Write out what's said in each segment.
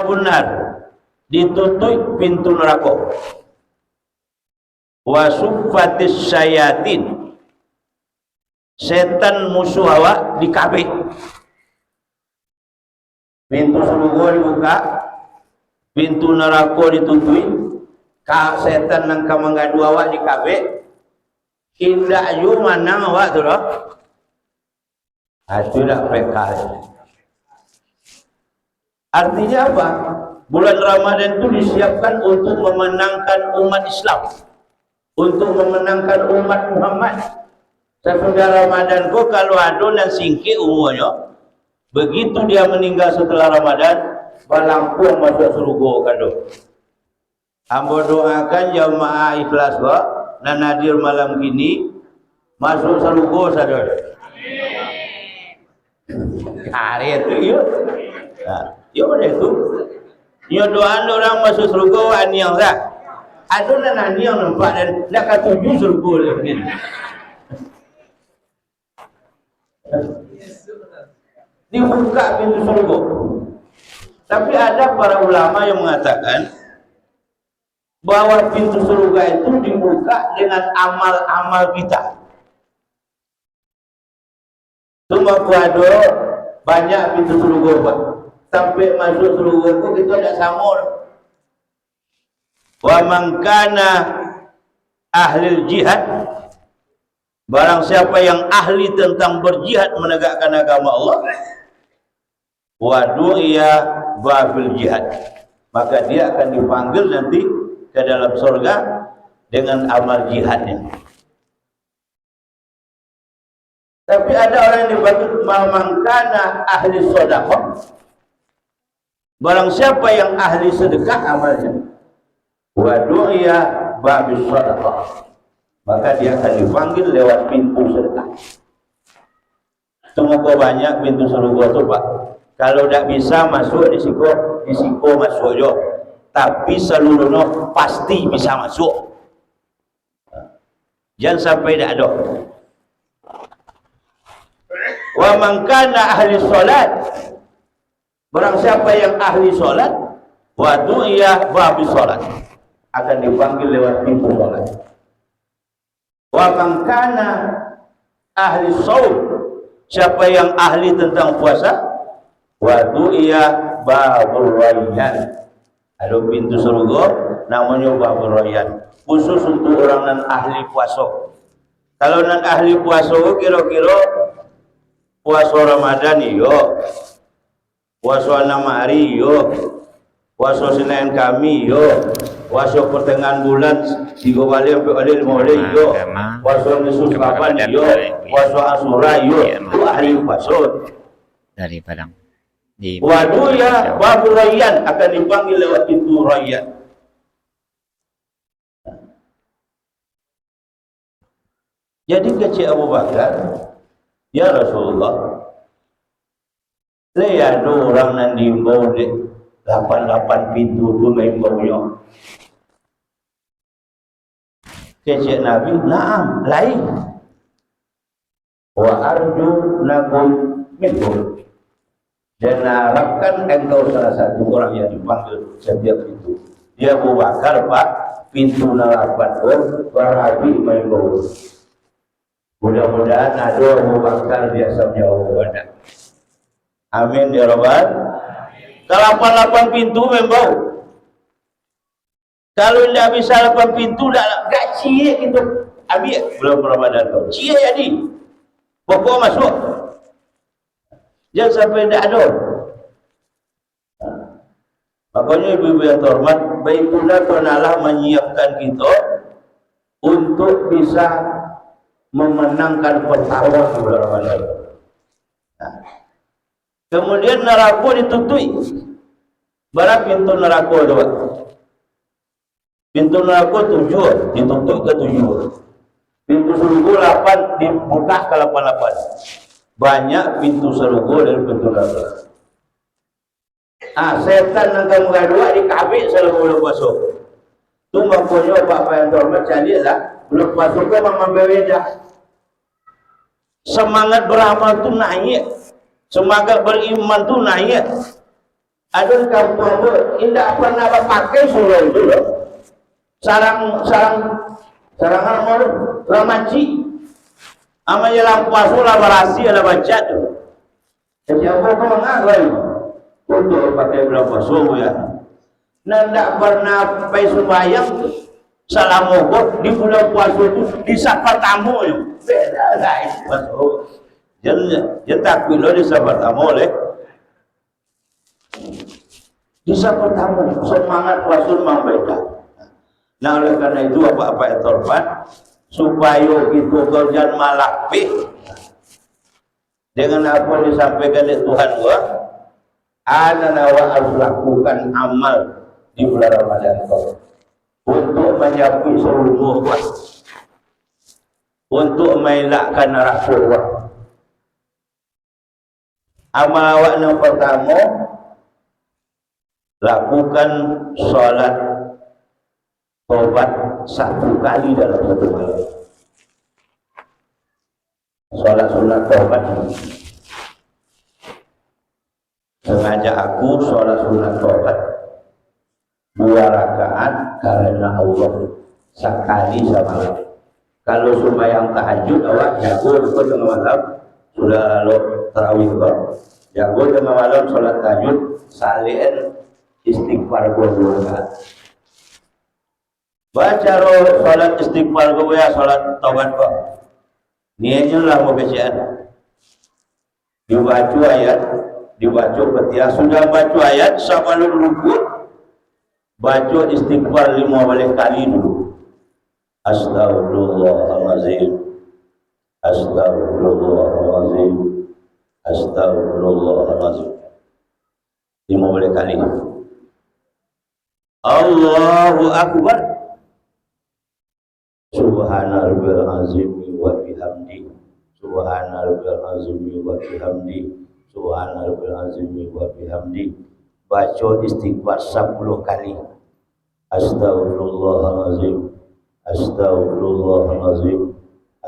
benar ditutup pintu neraka. Wa suffatis syayatin, setan musuh awak dikabik. Pintu surga dibuka, pintu neraka ditutup, ka setan nang kamangadu awak dikabik. Indak yu manang awak tu dah. Itu dah pekal. Artinya apa? Bulan Ramadan itu disiapkan untuk memenangkan umat Islam, untuk memenangkan umat Muhammad. Sesudah Ramadan kok kalau ada dan singkir umurnya, begitu dia meninggal setelah Ramadan, balampung masuk surga kado. Ambo doakan jamaah ikhlas kok dan hadir malam ini masuk surga saudara. Hari itu yuk. Nah, yuk pada itu. Yuk doa orang masuk surga aniang dah. Ada nan aniang nampak dan nak ketujuh surga lagi. Dibuka pintu surga. Tapi ada para ulama yang mengatakan bahwa pintu surga itu dibuka dengan amal-amal kita. Cuma ada banyak pintu surga, Pak. Sampai masuk surga itu kita tidak samur. Wa man kana ahli jihad, barang siapa yang ahli tentang berjihad menegakkan agama Allah, wa du'iya babil jihad, maka dia akan dipanggil nanti ke dalam surga dengan amal jihadnya. Tapi ada orang yang dipanggil mamangkana ahli sedekah, barang siapa yang ahli sedekah amalnya, wa du'iya babil sedekah, maka dia akan dipanggil lewat pintu sedekah. Semoga banyak pintu surga tu Pak. Kalau tak bisa masuk di siku masuk je. Tapi seluruhnya pasti bisa masuk. Jangan sampai tak ada. Wa man kana ahli solat, barang siapa yang ahli solat, wa du'iya babi solat, akan dipanggil lewat pintu solat. Wa man kana ahli saum, siapa yang ahli tentang puasa, wa du'iya babur rayyan, ada pintu surga namanya babur rayyan, khusus untuk orang yang ahli puasa. Kalau nan ahli puasa kira-kira puasa Ramadan yo, puasa 6 hari yo, puasa Senin Kamis yo, puasa pertengahan bulan 3 kali sampai kali 5 kali yo, puasa nisfu Sya'ban yo, puasa Asyura yo, itu ahli puasa dari Padang. Waduh ya, babur rayyan, akan dipanggil lewat pintu rayyan. Jadi kecil Abu Bakar, ya Rasulullah, saya ada orang yang diimbau di 88 pintu tu mengimbaunya. Kecil Nabi, naam, lain. Wa arju nakum minkum, dan harapkan engkau salah satu orang yang dipanggil setiap pintu. Dia Abu Bakar Pak, pintu 88 barabi mengimbau. Mudah-mudahan ada Abu Bakar biasa menjawab. Amin ya Rabbal. Kalau 88 pintu membau. Kalau tidak bisa 8 pintu tak cie gitu. Abi belum Ramadan tu. Cie jadi. Pokok masuk. Jangan sampai tidak ada. Makanya ibu-ibu yang terhormat, baik pula Tuhan Allah menyiapkan kita untuk bisa memenangkan pertarungan di bulan Ramadan. Nah, kemudian neraka ditutup. Berapa pintu neraka tu? Pintu neraka 7, ditutup ke 7. Pintu surga 8, dibuka ke 88. Banyak pintu surga dan pintu neraka. Setan yang kamu gadua dikabik selama bulan puasa. Tu makanya Bapak yang terhormat jadilah bulan puasa ke memang berbeza. Semangat beramal tu naik, semangat beriman tu naik. Adun kampung tu indah pernah pakai surau itu loh. Sarang harmon ramaci. Amanya lampasu lah barasi lah baca tu. Jadi apa kau mengagai? Untuk pakai berapa suhu ya? Nanda pernah pakai sembahyang salah mogok di bulan puasa itu di safar tamu ya. Beda guys. Jadi takut lo di safar tamu leh. Di safar tamu semangat puasa memang beda. Nah oleh karena itu apa-apa yang terbat supaya kita kerjaan malakpih dengan apa disampaikan oleh Tuhan gua, ana wa harus lakukan amal di bulan Ramadan kau untuk menyapu seluruh gua, untuk melakkan neraka gua. Amal awak yang pertama, lakukan sholat taubat 1 kali dalam 1 malam. Sholat sunat taubat. Sengaja aku sholat sunat taubat 2 rakaat karena Allah sekali semalam. Kalau sembahyang tahajud awak jago betul tengah malam sudah lalu tarawih kok. Jago tengah malam sholat tahajud salin istighfar 2 rakaat. Baca sholat istighfar kau ya sholat taubat kok. Niatnya lah mau bacaan. Dibaca ayat, dibaca petiah sudah baca ayat sebelum rukuk. Baca istighfar 5 kali dulu. Astagfirullahalazim. Astagfirullahalazim. Astagfirullahalazim. 5 kali. Allahu Akbar. Subhana rabbil azim wa bihamdi. Subhana rabbil azim wa bihamdi. Subhana rabbil azim wa bihamdi. Baca istighfar 10 kali. Astagfirullahalazim. Astagfirullahalazim.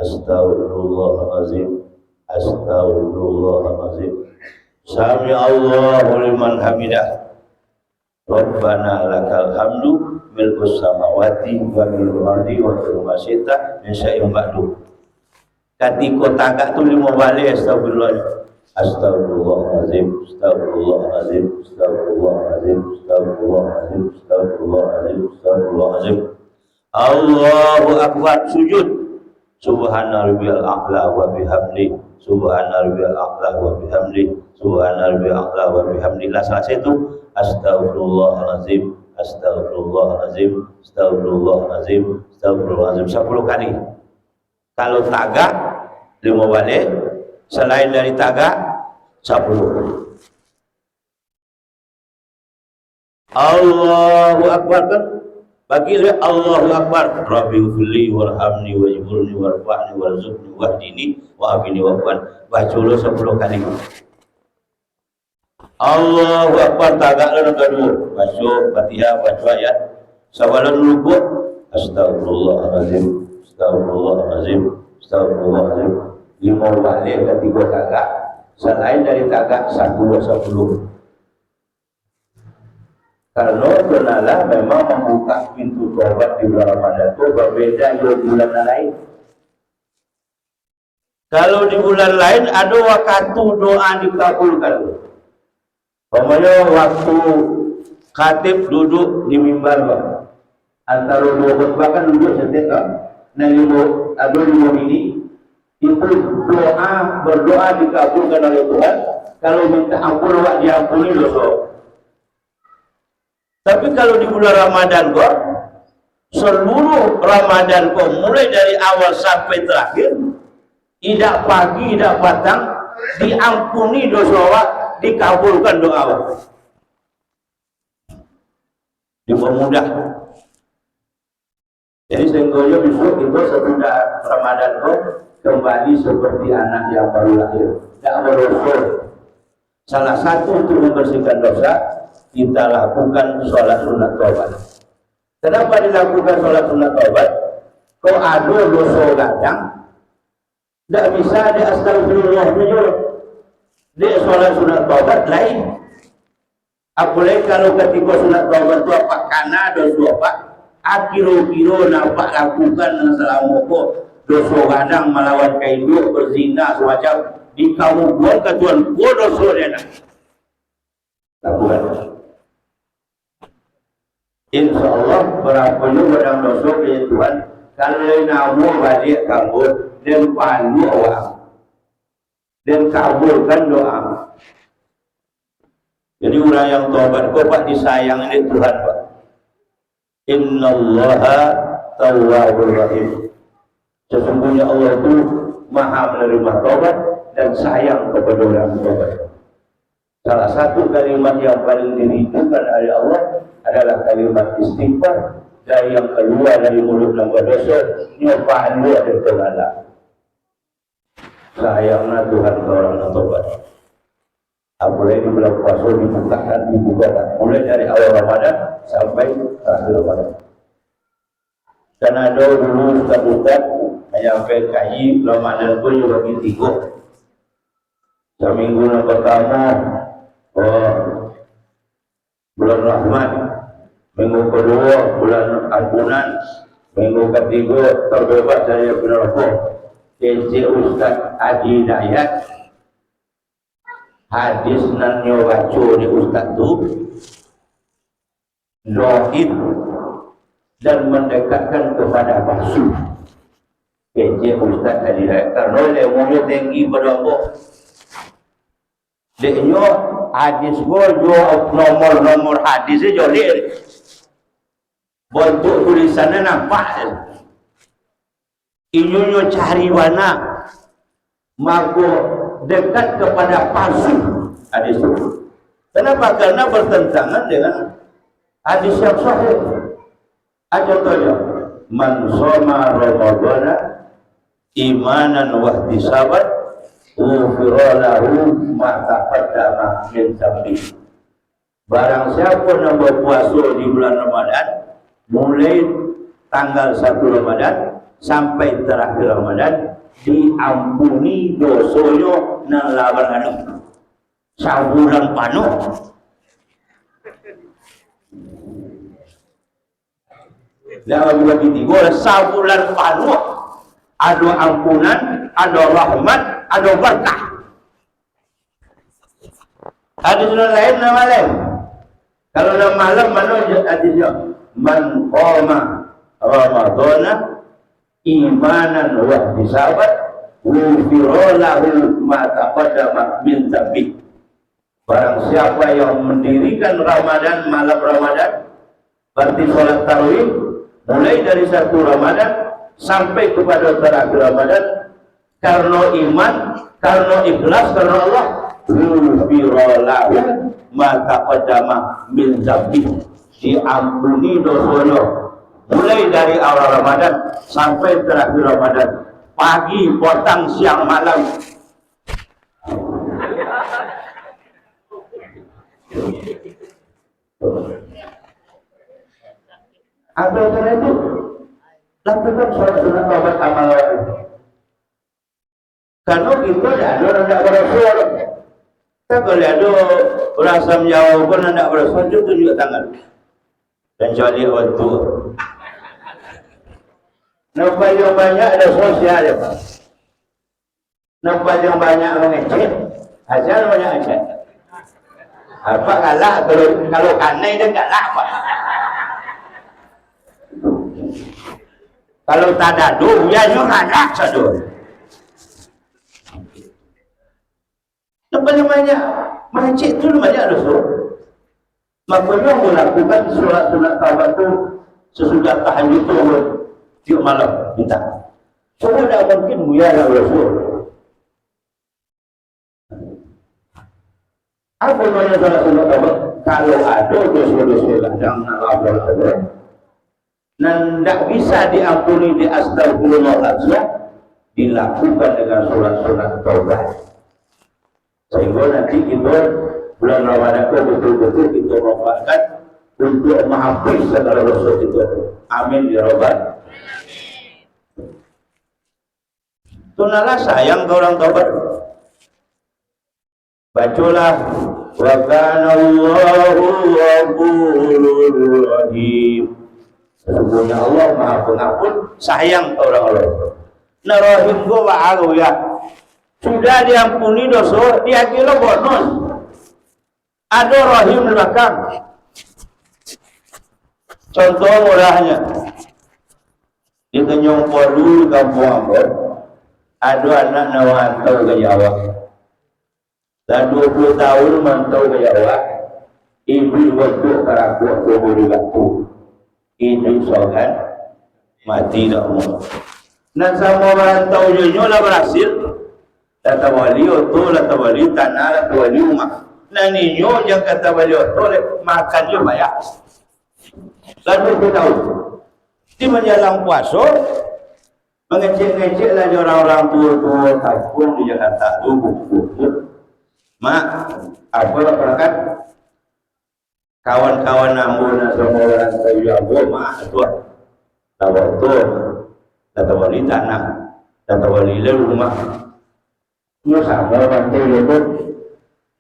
Astagfirullahalazim. Astagfirullahalazim. Sami Allahu liman hamidah. Rabbana lakal hamdu milkus samawati wa milkul ardi wa kullu ma syi'ta min syai'in ba'du. Ketika tagak tu 5 kali astagfirullah. Astagfirullahalazim, astagfirullahalazim, astagfirullahalazim, astagfirullahalazim, astagfirullahalazim, astagfirullahalazim. Allahu akbar sujud. Subhana rabbiyal a'la wa bihamdi. Subhana rabbiyal a'la wa bihamdi. Subhana rabbiyal a'la wa bihamdi. Selesai itu astagfirullahalazim, astagfirullahalazim, astagfirullahalazim, astagfirullahalazim 10 kali. Kalau tagak 5 balik, selain dari tagak 10. Allahu akbar kan? Bagi Allahu akbar. Rabbi ghfirli warhamni wajburni warfa'ni warzuqni wahdini wa'afini wa'afwan. Baca dulu 10 kali. Allahu akbar tagak dan kedua. Baca Fatihah, baca ayat. Sebelum rukuk astagfirullahalazim, astagfirullahalazim, astagfirullahalazim. 5 balik ketika tagak. Selain dari tagak 10. Karena kenalah memang membuka pintu taubat di bulan Ramadan itu berbeda dengan bulan lain. Kalau di bulan lain ada waktu doa dikabulkan. Pokoknya waktu khatib duduk di mimbar antara 2 khutbah kan duduk setiap nah ada 5 ini itu berdoa dikabulkan oleh Tuhan. Kalau minta ampun wak diampuni dosa. Tapi kalau di bulan Ramadan kok seluruh Ramadan kok mulai dari awal sampai terakhir tidak pagi tidak petang diampuni dosa wak, dikabulkan doa wak. Dipermudah. Jadi sehingga besok itu sesudah Ramadan kok kembali seperti anak yang baru lahir, tidak berdosa. Salah satu untuk membersihkan dosa kita lakukan sholat sunat taubat. Kenapa dilakukan sholat sunat taubat? Kau ada dosa gadang, tidak bisa di astagfirullah jujur. Di sholat sunat taubat lain. Apalagi kalau ketika sunat taubat itu apa karena dosa apa akiro-kiro nampak lakukan selama kok dosa kadang melawan kaindu berzina semacam di kamu buat ke Tuhan gua dosa dia nak lakukan. Insya Allah berapa lu badang dosa ke Tuhan kalau namu balik kamu dan pandu orang dan kabulkan doa. Jadi orang yang taubat kau pak disayang oleh Tuhan pak. Innallaha tawwabur rahim. Sesungguhnya Allah itu maha menerima taubat dan sayang kepada orang taubat. Salah satu kalimat yang paling dirindukan oleh Allah adalah kalimat istighfar, dan yang keluar dari mulut hamba dosa nyopaan dia dan terlala. Sayangnya Tuhan ke orang taubat. Apalagi di bulan puasa dibukakan mulai dari awal Ramadan sampai akhir Ramadan. Dan ada dulu ustaz-ustaz yang PKI Ramadan pun juga begitu. Seminggu yang pertama bulan Rahmat, minggu kedua bulan ampunan, minggu ketiga terbebas dari neraka. KC Ustaz Haji Dayat hadis nan nyobaco di Ustaz tu doib dan mendekatkan kepada basuh. KC Ustaz Haji Dayat karena lemunya tinggi pada Allah. Deknya hadis gua nomor hadisnya jolek. Bentuk tulisannya nampak. Inyonyo cari mana maka dekat kepada palsu hadis itu. Kenapa? Karena bertentangan dengan hadis yang sahih. Contohnya, man shoma ramadhana imanan wa ihtisaban ghufira lahu ma taqaddama min dhanbi. Barang siapa yang berpuasa di bulan Ramadan mulai tanggal 1 Ramadan sampai terakhir Ramadan diampuni dosonya nang lawan anu sabulan panu. Dalam begitu boleh sabulan panu ada ampunan, ada rahmat, ada berkah. Ada sunnah lain nama lain. Kalau nama malam mana hadisnya man qama ramadhana imanan wa ihtisaban ghufira lahu ma taqaddama min dhanbi. Barang siapa yang mendirikan Ramadan, malam Ramadan, berarti sholat tarawih mulai dari 1 Ramadan sampai kepada terakhir Ramadan karena iman, karena ikhlas, karena Allah, ghufira lahu ma taqaddama min dhanbi, diampuni dosanya mulai dari awal Ramadan sampai terakhir Ramadan, pagi, petang, siang, malam. Atau karena itu lakukan sholat sunat taubat amal wajib. Karena kita ada orang tidak berasul. Kita kalau ada orang Jawa pun tidak berasul, itu tunjuk tangan. Dan jadi waktu nampak yang banyak ada sosial ya Pak. Nampak yang banyak mengecek, hasil banyak ngecek. Apa galak kalau kanai dia galak Pak. Kalau tak ada doh, ya juga galak sadoh. Nampak yang banyak mengecek itu banyak dosa. Makanya melakukan sunat taubat itu sesudah tahajud itu tiap malam minta. Semua tidak mungkin mulia Rasul. Apa namanya sunat taubat? Kalau ada dosa-dosa yang Allah ada, dan tidak bisa diampuni di astagfirullahaladzim, dilakukan dengan sunat taubat. Sehingga nanti kita bulan Ramadan itu betul-betul kita manfaatkan untuk menghapus segala dosa kita. Amin ya Rabbal. Tunalah sayang ke orang taubat. Bacalah wa kana Allahu ghafurur rahim. Sesungguhnya Allah Maha Pengampun, sayang ke orang-orang. Nah rahim gua wa'alu ya. Sudah diampuni dosa, dia kira bonus. Ada rahim di belakang. Contoh murahnya. Di Tanjung Polu, Kampung Ambon, ada anak nawantau ke Jawa. Dan 20 tahun mantau ke Jawa, ibu waktu karakuk ke waktu. Ibu sokan, mati tak mau. Dan sama mantau junyo lah berhasil. Lata wali oto, lata wali tanah, lata wali rumah. Nah ninyo yang kata wali oto, makan dia banyak. Lalu 20 tahun. Di menjelang puasa, mengecek-ngecek lagi orang-orang tua-tua kampung di Jakarta itu buku-buku. Mak, apa lah perangkat? Kawan-kawan namun semua orang tahu jago, mak itu tahu tu, tahu wali tanah, tahu wali rumah. Ini sama mantul itu,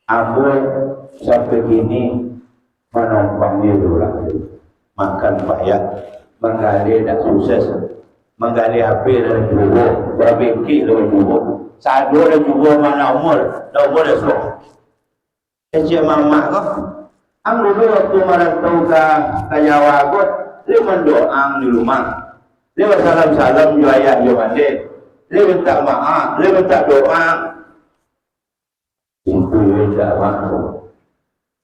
aku sampai kini menumpangnya dulu makan banyak, menggali tak sukses, menggali HP dan jubur, berbeki dan jubur. Sadu dan jubur mana umur dah sok. Kecik mama kau, am dulu waktu merantau ke Jawa kau, dia mendoang di rumah, dia salam-salam ju ayah ju mande, dia minta maaf, dia minta doa. Itu dia maaf.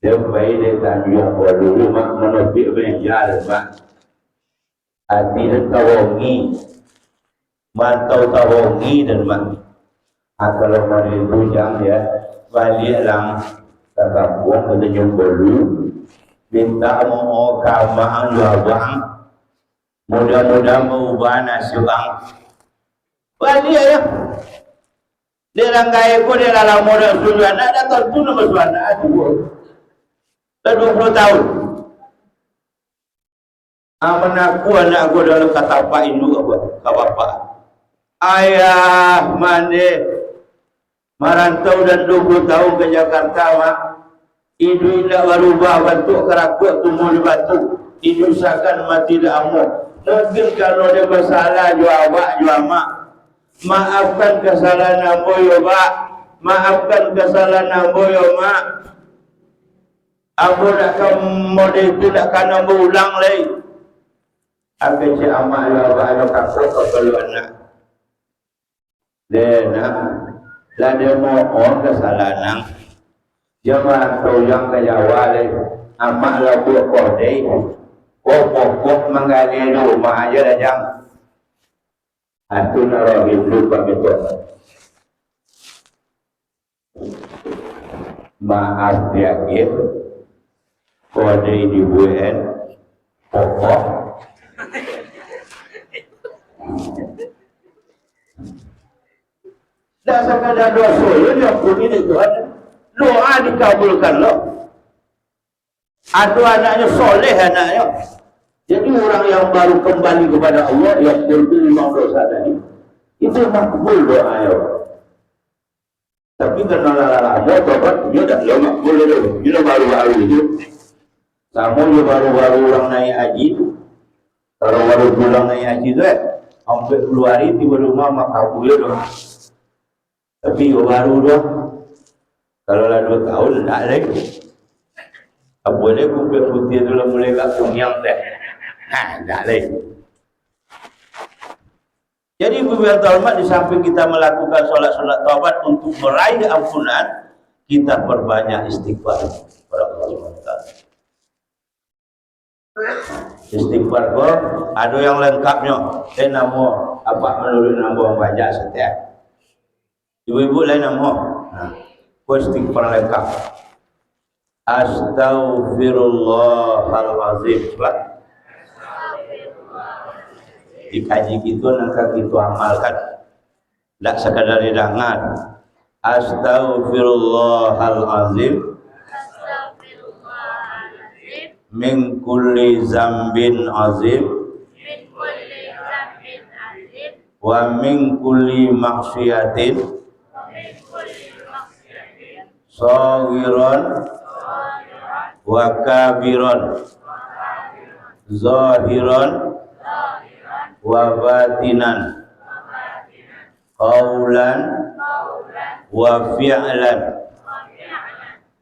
Dia baik dia tanjung dulu mak menopik benjar mak. Hati dan tawongi, mantau tawongi dan mak. Kalau mau ditujang ya, balik lang ke kampung ke Tanjung Polu, minta mau kamang jual mudah-mudahan mengubah nasi bang. Balik ya. Dia rangkai ko dia lalang modal sujuan, ada tentu nama sujuan, dah 20 tahun. Aman aku anak aku dalam kata pak induk apa, kata bapak. Ayah mandi merantau dan 20 tahun ke Jakarta mak. Idu tidak berubah bentuk kerakut tumbuh di batu. Idu seakan mati dah amuk. Mungkin kalau dia bersalah jua abak jua mak. Maafkan kesalahan amboyo pak. Maafkan kesalahan amboyo mak. Ambo nak model itu nak kena berulang lagi. Aku cik amak yo abak yo kakak kalau anak. Dia nak lah dia mohon kesalahan. Dia merantau yang ke Jawa lagi. Amak lah buat kodai. Pokok menggali rumah aja dah jang. Itu naruh hidup kami tu. Maaf dia kir. Kodai dibuat pokok. Dah sekadar dosa dia pun ini Tuhan. Doa dikabulkan loh. Ada anaknya soleh anaknya. Jadi orang yang baru kembali kepada Allah yang berbuat dosa tadi itu makbul doanya. Tapi karena lama tobat dia dah makbul dulu. Dia baru-baru itu. Sama dia baru-baru orang naik haji. Kalau baru pulang naik haji tu hampir 2 hari tiba rumah makabul tu. Tapi baru tu kalau lah 2 tahun tak lagi. Apa boleh kumpul putih tu lah mulai kat kunyang teh. Tak lagi. Jadi beberapa hormat di samping kita melakukan solat-solat taubat untuk meraih ampunan, kita perbanyak istighfar kepada Allah SWT. Istighfar ko ada yang lengkapnya. Nama apa menurut nama orang baca setiap. Ibu-ibu lain nama. Istighfar lengkap. Astaghfirullahalazim. Dikaji gitu nangka gitu amalkan. Tak sekadar didengar. Astaghfirullahalazim. Min kulli zambin azim. Wa min kulli maksiatin. Shagiran wa kabiran, zahiran wa batinan, qaulan wa fi'lan,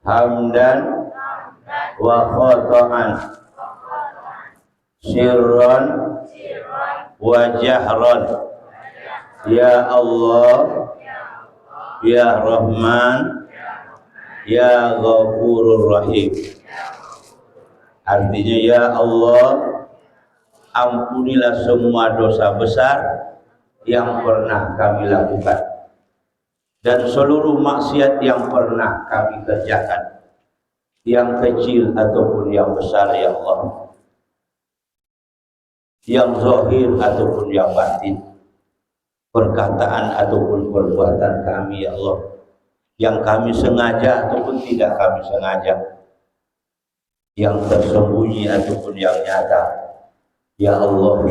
hamdan wa khata'an, sirran wa jahran. Ya Allah, ya Rahman, ya Ghafurur Rahim. Artinya, ya Allah, ampunilah semua dosa besar yang pernah kami lakukan dan seluruh maksiat yang pernah kami kerjakan, yang kecil ataupun yang besar, ya Allah, yang zahir ataupun yang batin, perkataan ataupun perbuatan kami, ya Allah, yang kami sengaja ataupun tidak kami sengaja, yang tersembunyi ataupun yang nyata. Ya Allah,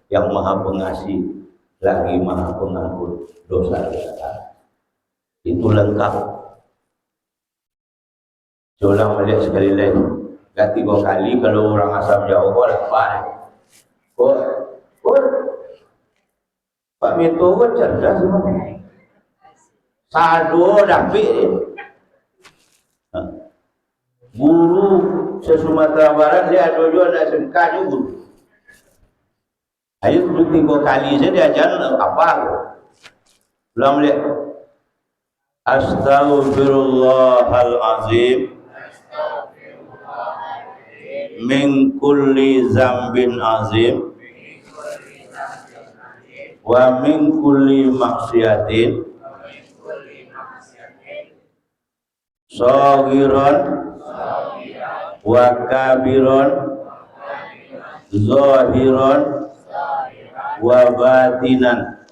yang Maha Pengasih lagi Maha Pengampun dosa-dosa kami. Itu lengkap. Coba melihat sekali lagi, gak 3 kali kalau orang asam Jawa kok lepas. Kok Pak Mito kok cerdas semua. Sado dapik dia. Guru se-Sumatera Barat dia ada juga nak SMK juga guru. Ayo 3 kali saya diajar apa? Belum lihat. Astaghfirullahalazim min kulli zambin azim wa min kulli maksiatin saghiran wa kabiran zahiran wa batinan,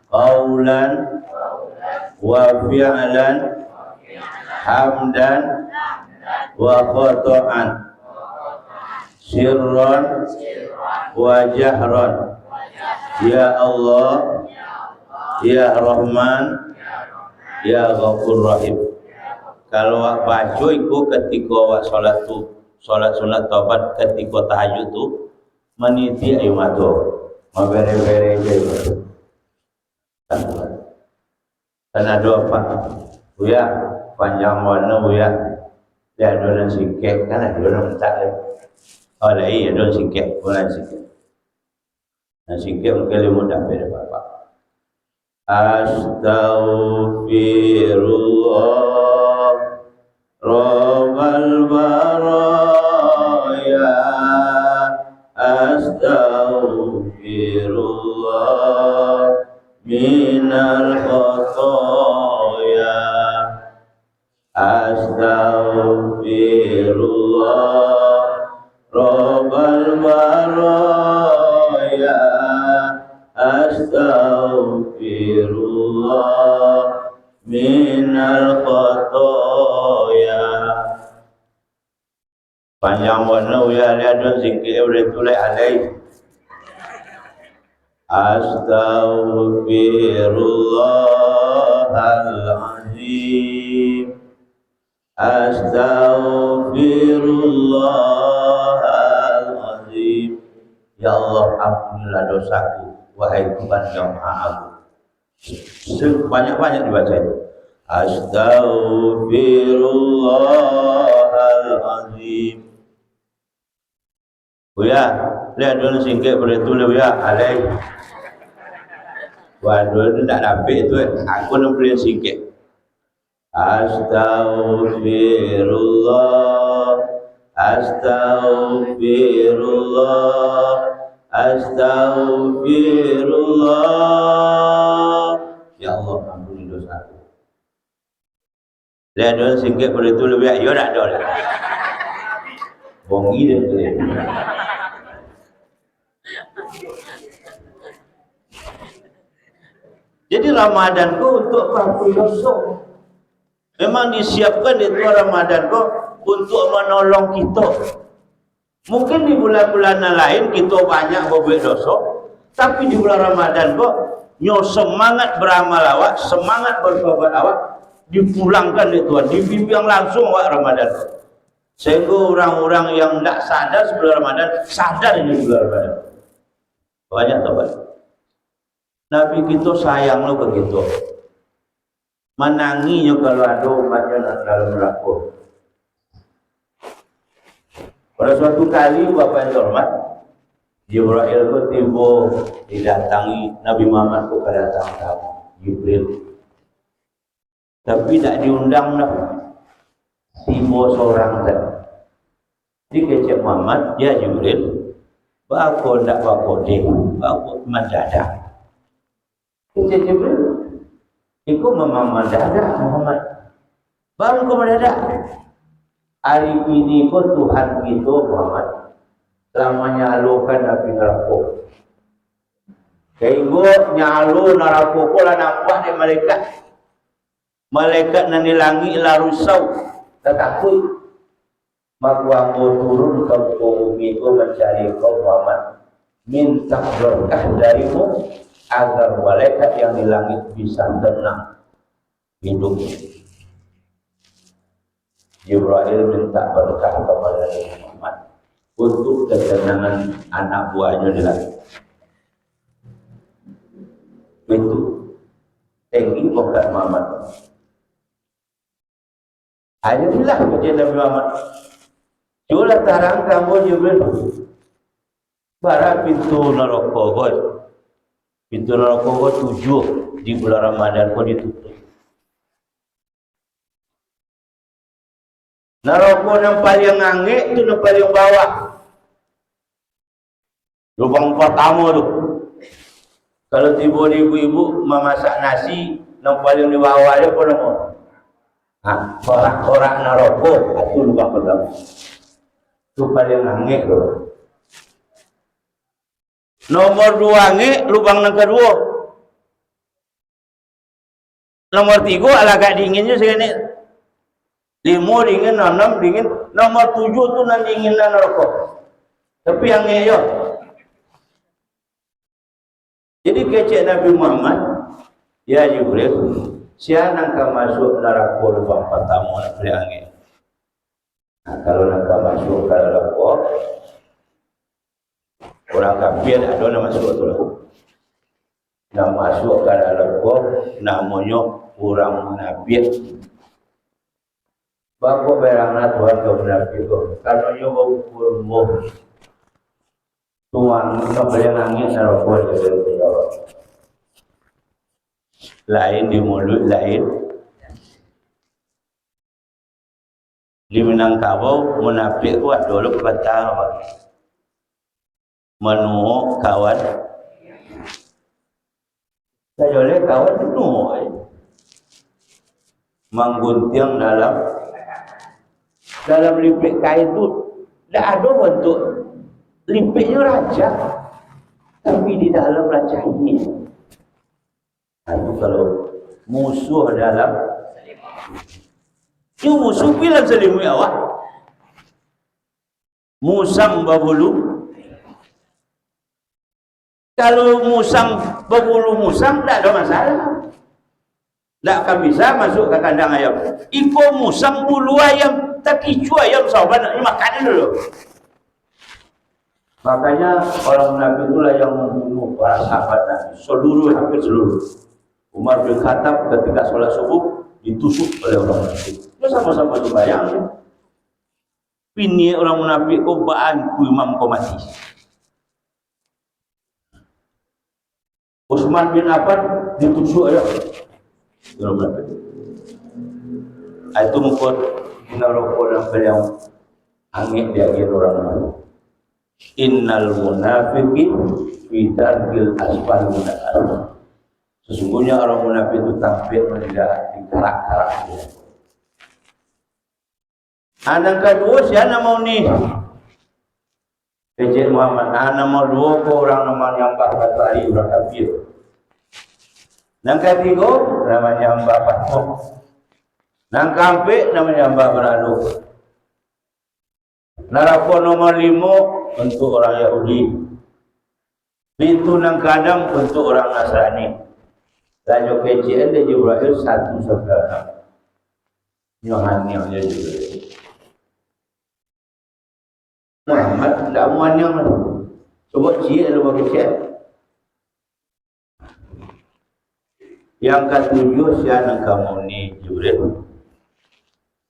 qaulan wa fi'lan, hamdan wa khata'an, sirran wa jahran. Ya Allah, ya Rahman, ya Ghafur Rahim. Kalau awak baca itu ketika awak solat tu, solat sunat taubat ketika tahajud tu, meniti ayu mata, mabere-bere je. Dan ada apa? Buya panjang warna buya. Dia ada orang sikit kan, ada orang tak. Oh lah iya, ada orang sikit, orang sikit. Dan sikit mungkin dia mudah pada bapak. Astaghfirullah Rabbal baraya, astaghfirullah minal khotoya, astaghfirullah Rabbal baraya, astaghfirullah minal khotoya. Panjang warna ya ada zikir boleh tulis alai. Astaghfirullahalazim, astaghfirullahalazim. Ya Allah, ampunilah dosaku, wahai Tuhan yang Maha Agung. Sebanyak-banyak dibaca itu. Astaghfirullahalazim. Buya, lihat dulu singkit beretul buya, alai. Waduh, tak dapat tu, aku nak beri singkit. Astaghfirullah, astaghfirullah, astaghfirullah. Ya Allah, ampuni dosaku. Lihat dulu singkit beretul buya, yo tak ada lah. Bongi dia tu. Jadi Ramadan kau untuk mengampuni dosa. Memang disiapkan itu Ramadan kau untuk menolong kita. Mungkin di bulan-bulan lain kita banyak berbuat dosa, tapi di bulan Ramadan kau nyo semangat beramal awak, semangat bertobat awak, dipulangkan di Tuhan, dibimbing langsung wak Ramadan. Sehingga orang-orang yang tidak sadar sebelum Ramadan sadar ini sebelum Ramadan. Banyak tobat. Nabi kita sayang lo begitu. Menanginya kalau ada umatnya dalam neraka. Pada suatu kali Bapak yang terhormat, Jibril itu tiba didatangi Nabi Muhammad itu kedatang tamu Jibril. Tapi tak diundang dah. Tiba seorang dah. Di kecil Muhammad, ya Jibril, bako tak bako dek, bako mendadak. Kecil Jibril, ikut memang mendadak Muhammad. Baru kau mendadak. Hari ini kau Tuhan kita Muhammad lamanya alukan api neraka. Kaigo nyalu neraka ko la nampak di malaikat. Malaikat nan di langit la rusau takut. Maka aku turun ke bumi ko mencari kau Muhammad, minta berkah darimu agar malaikat yang di langit bisa tenang hidup. Jibril minta berkah kepada Muhammad untuk ketenangan anak buahnya di langit. Itu tinggi bukan Muhammad. Alhamdulillah kerja Nabi Muhammad. Jualah tarang kamu Jibril. Bara pintu neraka kau. Pintu neraka kau 7 di bulan Ramadan kau ditutup. Neraka yang paling angin itu yang paling bawah. Lubang pertama tu. Kalau tiba ibu-ibu memasak nasi, yang paling di bawah dia apa nama? Korak-korak neraka itu lubang pertama. Itu paling angin tu. Nomor 2 angin, lubang yang kedua. Nomor 3 agak dinginnya segini. 5 dingin, 6 dingin, nomor 7 tu nan dingin dan neraka. Tapi yang ni yo. Jadi kecek Nabi Muhammad, ya Jibril, siapa nak masuk neraka lubang pertama nak beli angin. Nah, kalau nak masuk ke neraka, orang kafir ada nak masuk tu lah. Nak masuk ke neraka, namanya orang munafik. Bako berangna Tuhan kau munafik kau. Kalau yo ukur mo Tuhan kau boleh nangis neraka jadi lain di mulut lain di Minangkabau munafik kuat dulu kata menu kawan saya boleh kawan penuh menggunting dalam lipik kain itu tidak ada bentuk lipiknya raja tapi di dalam raja ini. Nah, itu kalau musuh dalam itu musuh bilang selimut awak musang berbulu. Kalau musang berbulu musang tidak ada masalah. Tak akan bisa masuk ke kandang ayam. Iko musang bulu ayam, tak kicu ayam sahabat nak makan dulu. Makanya orang Nabi itulah yang membunuh para sahabat Nabi. Hampir seluruh. Umar bin Khattab ketika sholat subuh ditusuk oleh orang munafik. Itu sama-sama sembahyang. Pini orang munafik kau ku imam kau mati. Utsman bin Affan ditusuk aja. Orang munafik. Itu mungkin neraka yang paling angin di akhir orang munafik. Innal munafiqin fi darkil asfal minan nar. Sesungguhnya orang munafik itu tampil menjadi di karak-karak. Anak kedua siapa mau ni? Kecil Muhammad. Anak mau 2 orang nama nyambah matahari orang kafir. Yang ketiga namanya hamba patok. Yang keempat namanya hamba beradu. Neraka nomor 5 untuk orang Yahudi. Pintu yang ke-6 untuk orang Nasrani. Lanjut kecil dia Jibril 1 sampai 6. Nyohan-nyohnya juga. Muhammad tidak muan yang mana. Coba cik ada bagi cik. Yang ketujuh siapa kamu ni Jibril.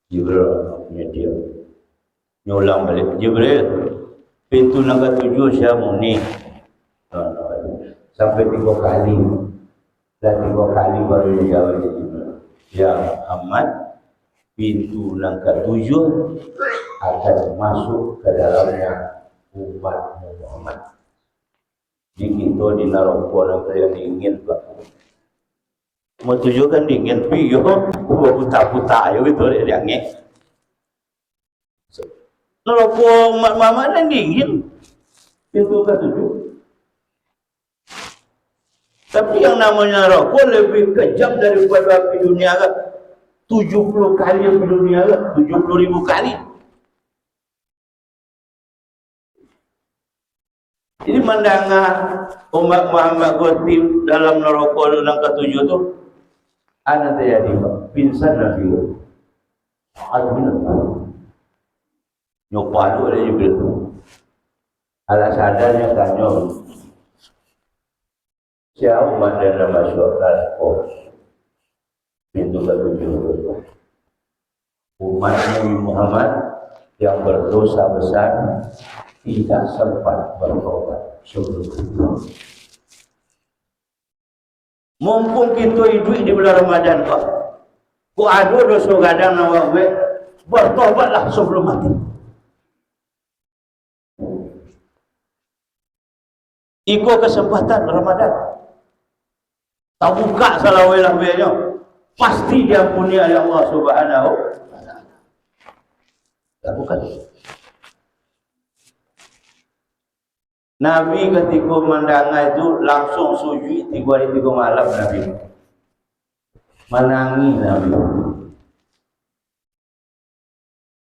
Jibril punya dia. Nyulang balik Jibril. Pintu yang ketujuh siapa ni. Sampai 3 kali. Dan 3 kali baru dia jawab Jibril. Ya Muhammad, pintu yang ketujuh akan masuk ke dalamnya umat Muhammad. Jadi kita di neraka yang diinginkan. Mau tujuh kan dingin, piyo, buta-buta ayo gitu dia ngek. Neraka umat Muhammad yang dingin, pintu ketujuh. Tapi yang namanya neraka lebih kejam daripada api dunia kan. 70 kali api dunia kan, 70.000 kali. Jadi mendengar umat Muhammad gosip dalam neraka yang ketujuh tu, ana terjadi pingsan Nabi. Alhamdulillah. Nyopalu ada Jibril. Ala sadarnya tanya. Siapa umat yang masuk neraka? Pintu ketujuh. Umat Nabi Muhammad yang berdosa besar tidak sempat bertobat sebelum itu. Mumpung kita hidup di bulan Ramadan kok, ku ada dosa gadang nawak bertobatlah sebelum mati. Iko kesempatan Ramadan. Tak buka salah welah-welahnya, pasti diampuni oleh Allah Subhanahu wa taala. Tak buka. Nabi ketika mendengar itu langsung sujud 3 hari 3 malam Nabi. Menangis Nabi.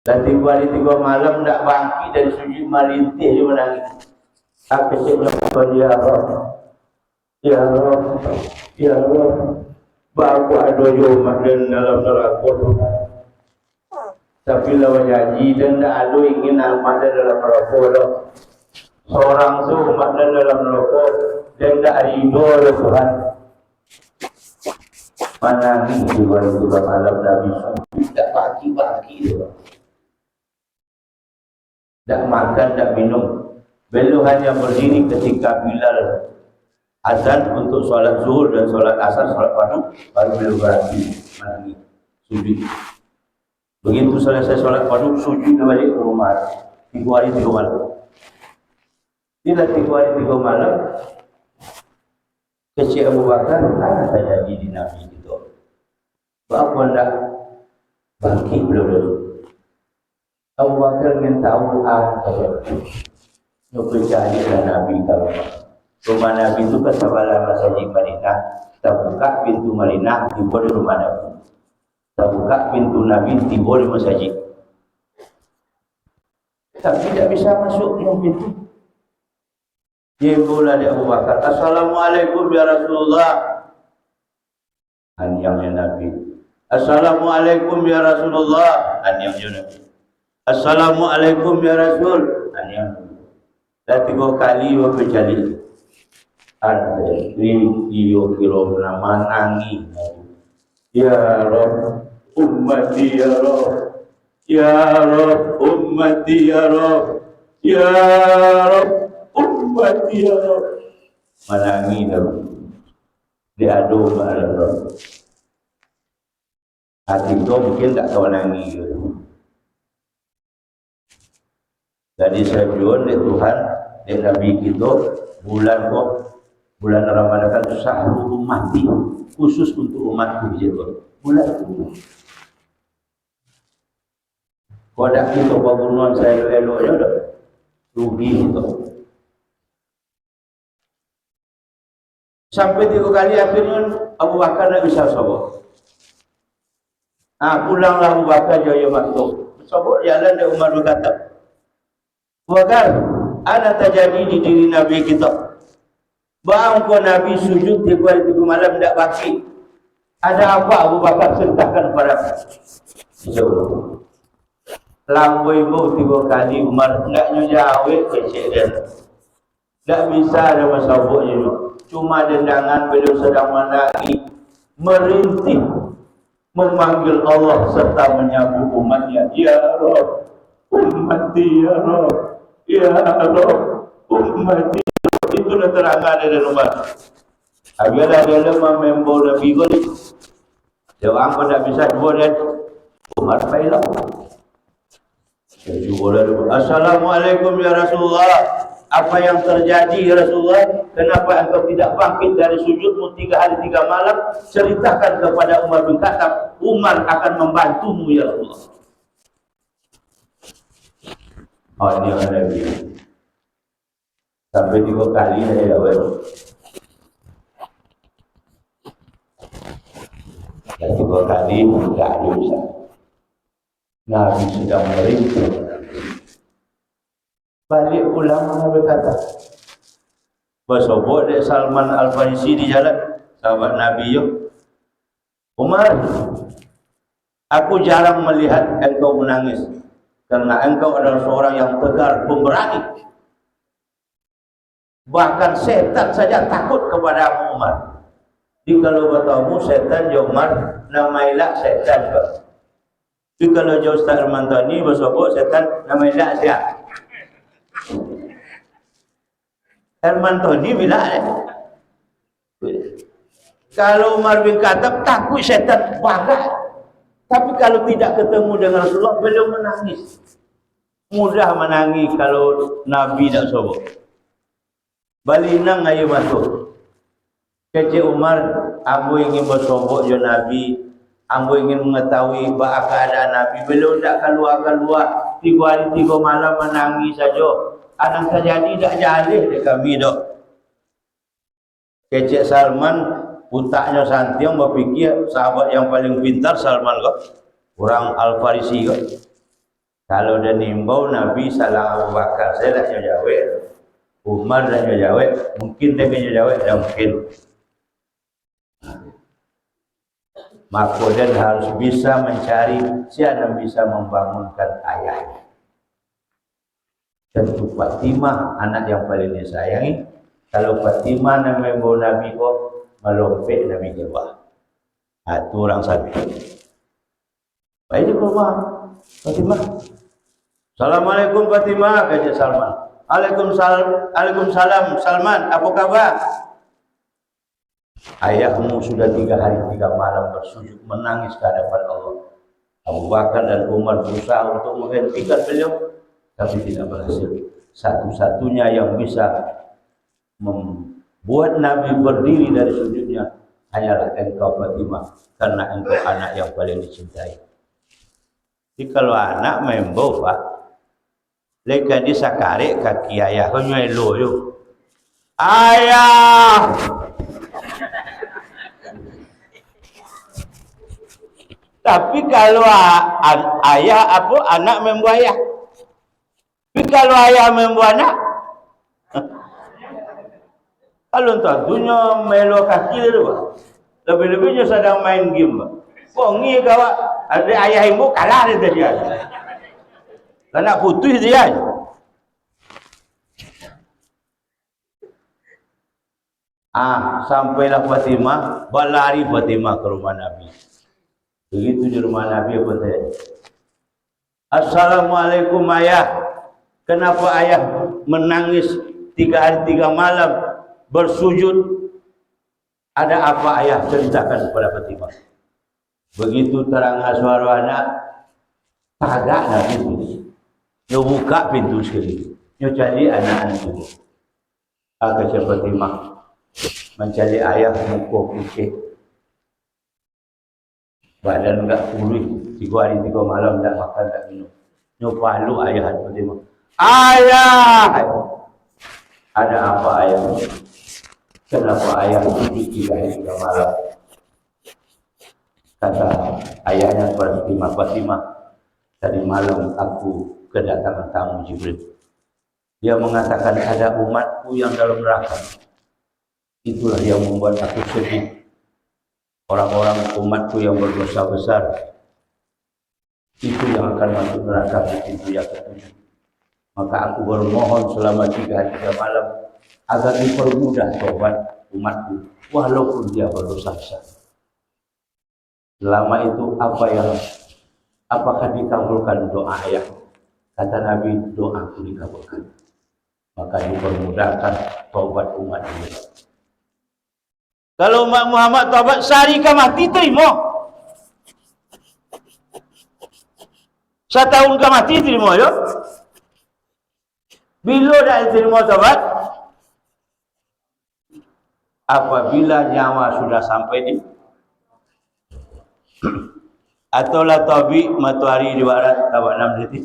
Dan 3 hari 3 malam tak bangkit dari sujud merintih dia menangis. Aku cakap ya Allah. Ya Allah. Ya Allah. Baru ada umat dalam neraka. Tapi lawan janji dan tak ada ingin amat dalam neraka. Seorang tu umat dalam neraka dan tak ridho oleh Tuhan. Menangis juga itu malam Nabi tak pagi-pagi tu. Tak makan, tak minum. Beliau hanya berdiri ketika Bilal azan untuk solat zuhur dan solat asar, solat fardu, baru beliau berhenti menangis sujud. Begitu selesai solat fardu, sujud kembali ke rumah. 3 hari 3 malam. Bila 3 hari 3 malam, kecil Abu Bakar ada terjadi di Nabi itu. Apa anda bangkit beliau? Abu Bakar ingin tahu apa yang terjadi dengan Nabi kalau rumah Nabi itu ke sebelah Masjid Madinah. Kita buka pintu Madinah, tiba di rumah Nabi. Kita buka pintu Nabi, tiba di masjid. Tapi tidak bisa masuk yang pintu. Dia bola di Abu Bakar. Assalamualaikum ya Rasulullah. Anyangnya Nabi. Assalamualaikum ya Rasulullah. Anyangnya Nabi. Assalamualaikum ya Rasul. Anyang. Dan 3 kali berkali. Ada dia kira nama nangis. Ya Rabb ummati ya Rabb. Ya Rabb ummati ya Rabb. Ya Rabb ummati ya Rabb. Menangis dah. Diadu kepada Rabb. Hati itu mungkin tak tahu nangis. Jadi saya berdoa oleh Tuhan dan Nabi kita bulan Ramadan kan sahur mati khusus untuk umatku gitu. Bulan itu. Kalau tak kita bangunan saya elok-eloknya dah rugi itu. Sampai 3 kali akhirnya Abu Bakar tak bisa sabar. Pulanglah Abu Bakar jaya masuk. Sabar jalan dia Umar berkata, Abu Bakar, ada terjadi di diri Nabi kita. Bangko Nabi sujud 3 hari 3 malam tidak baki. Ada apa Abu Bakar ceritakan kepada aku? Jauh. Lamboi bu 3 kali Umar nak nyawe kecil dia. Tak bisa ada masabuknya. Cuma dendangan beliau sedang menangis, merintih, memanggil Allah serta menyambut umatnya. Ya Rabb, ummati ya Rabb, ya Rabb, ummati. Itu terangan dari rumah. Agak-agak memembol Nabi Goli. Jawab pun tak bisa dua dan Umar Failah. Assalamualaikum ya Rasulullah. Apa yang terjadi ya Rasulullah? Kenapa engkau tidak bangkit dari sujudmu 3 hari 3 malam? Ceritakan kepada Umar bin Khattab. Umar akan membantumu ya Rasulullah. Oh ini yang ada dia. Sampai 3 kali saya jawab. Dan 3 kali tidak ada bisa. Nabi sedang merintih. Balik pulang berkata, bersobok dek Salman Al-Farisi di jalan, sahabat Nabi yuk. Umar, aku jarang melihat engkau menangis, karena engkau adalah seorang yang tegar, pemberani. Bahkan setan saja takut kepada Umar. Jadi kalau bertemu setan ya Umar, namailah setan. Jadi kalau jauh Ustaz Armantani bersobok setan, namailah siapa? Herman Tony bilang kalau Umar bin Khattab takut syaitan banget, tapi kalau tidak ketemu dengan Rasulullah beliau menangis, mudah menangis kalau Nabi tak sobok. Balinang ayo masuk. Kecik Umar, ambo ingin bersobok jo Nabi, ambo ingin mengetahui apa keadaan Nabi. Beliau tak keluar 3 hari 3 malam menangis saja. Anak terjadi tak jalih dia kami dok. Kecik Salman utaknya santiang berfikir sahabat yang paling pintar Salman kok. Orang Al-Farisi kok. Kalau dia nimbau Nabi salah Abu Bakar saya tak jawab. Umar tak jawab. Mungkin dia punya jawab tak mungkin. Maka dia harus bisa mencari siapa yang bisa membangunkan ayahnya. Tentu Fatimah anak yang paling disayangi. Kalau Fatimah namanya Nabi kok melompet Nabi jawab. Itu orang satu. Baik dia keluar Fatimah. Assalamualaikum Fatimah, kata Salman. Waalaikumsalam Salman, apa kabar? Ayahmu sudah 3 hari 3 malam bersujud menangis ke hadapan Allah. Abu Bakar dan Umar berusaha untuk menghentikan beliau, tapi tidak berhasil. Satu-satunya yang bisa membuat Nabi berdiri dari sujudnya hanyalah engkau Fatimah, karena engkau anak yang paling dicintai. Jadi kalau anak membawa Pak, leka di sakare kaki ayahnya loyo. Ayah! Tapi kalau ayah apa anak membawa ayah. Tapi kalau ayah membawa anak, kalau tentunya melo kaki dia, lebih-lebihnya sedang main game. Kok ngi kawan, ada ayah ibu kalah dia tadi. Anak putih dia. Sampailah Fatimah, berlari Fatimah ke rumah Nabi. Begitu di rumah Nabi apa saya? Assalamualaikum ayah. Kenapa ayah menangis 3 hari 3 malam bersujud? Ada apa ayah? Ceritakan kepada Fatimah. Begitu terang suara anak, tagak Nabi ini. Dia buka pintu sekali. Dia cari anak-anak itu. Kata Fatimah mencari ayah muka putih. Badan enggak pulih. 3 hari 3 malam tak makan tak minum. Dia palu ayah Fatimah. Ayah! Ada apa ayah? Kenapa ayah sujud 3 hari 3 malam? Kata ayahnya kepada Fatimah, tadi malam aku kedatangan tamu Jibril. Dia mengatakan ada umatku yang dalam neraka. Itulah yang membuat aku sedih. Orang-orang umatku yang berdosa besar. itu yang akan masuk neraka di pintu yang ketujuh. Maka aku bermohon selama 3 hari 3 malam agar dipermudah tobat umatku walaupun dia berdosa besar. Selama itu apakah dikabulkan doa ayah? Kata Nabi, doaku dikabulkan. Maka dipermudahkan tobat umat ini. Kalau umat Muhammad tobat sehari ke mati terima. Setahun ke mati terima ya. Bila dah terima tobat? Apabila nyawa sudah sampai di atau la tabi matahari di barat tabak 6 detik.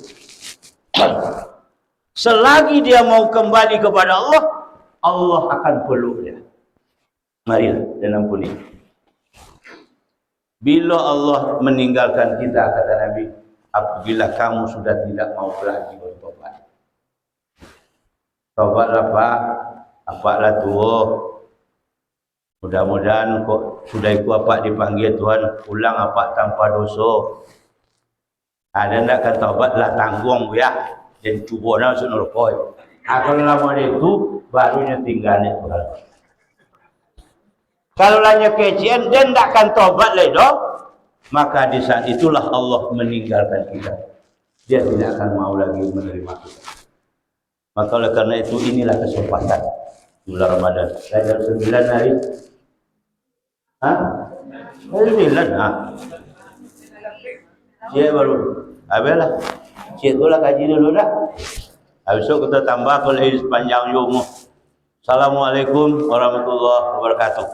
Selagi dia mau kembali kepada Allah, Allah akan peluk dia. Marilah dan ampuni. Bila Allah meninggalkan kita, kata Nabi, apabila kamu sudah tidak mau lagi bertobat. Tobatlah Pak, apaklah tua. Mudah-mudahan kok sudah ikut apa dipanggil Tuhan, pulang apa tanpa dosa. Ada nak kata tobatlah tanggung ya, dan cuba nak masuk neraka. Kalau lama itu barunya tinggalnya Tuhan. Kalau hanya kecian dan takkan tobat ledo, maka di saat itulah Allah meninggalkan kita. Dia tidak akan mau lagi menerima kita. Maka oleh karena itu inilah kesempatan bulan Ramadan. Ada 9 hari. Hah? 9 ha. Cik baru. Habislah. Cik tu lah kaji dulu dah. Habis itu kita tambah kalau sepanjang umur. Assalamualaikum warahmatullahi wabarakatuh.